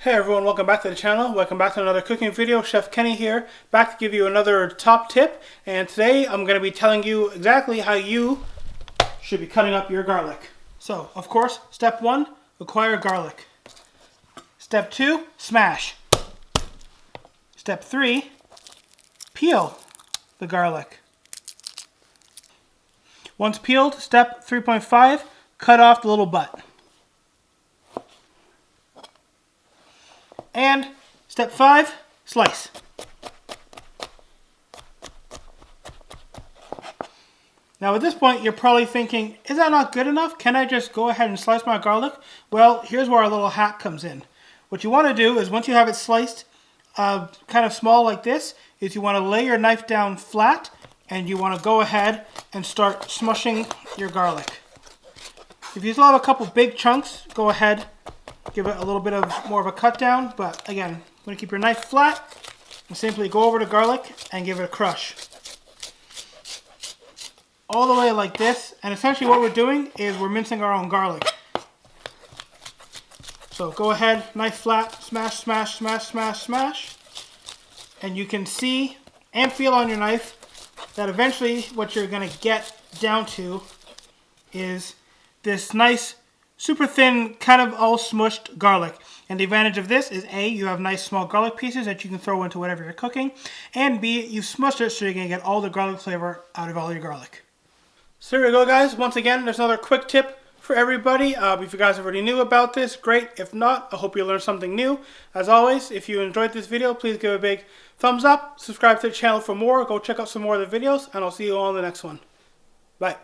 Hey everyone, welcome back to the channel. Welcome back to another cooking video. Chef Kenny here, back to give you another top tip. And today I'm going to be telling you exactly how you should be cutting up your garlic. So, of course, step 1, acquire garlic. Step 2, smash. Step 3, peel the garlic. Once peeled, step 3.5, cut off the little butt. And step 5, slice. Now at this point you're probably thinking, is that not good enough? Can I just go ahead and slice my garlic? Well, here's where our little hack comes in. What you want to do is once you have it sliced kind of small like this, is you want to lay your knife down flat and you want to go ahead and start smushing your garlic. If you still have a couple big chunks, go ahead, give it a little bit of more of a cut down, but again, you want to keep your knife flat and simply go over the garlic and give it a crush. All the way like this, and essentially what we're doing is we're mincing our own garlic. So go ahead, knife flat, smash, smash, smash, smash, smash, and you can see and feel on your knife that eventually what you're going to get down to is this nice super thin, kind of all smushed garlic. And the advantage of this is A, you have nice small garlic pieces that you can throw into whatever you're cooking, and B, you've smushed it so you're going to get all the garlic flavor out of all your garlic. So there we go, guys. Once again, there's another quick tip for everybody. If you guys already knew about this, great. If not, I hope you learned something new. As always, if you enjoyed this video, please give it a big thumbs up, subscribe to the channel for more, go check out some more of the videos, and I'll see you all in the next one. Bye.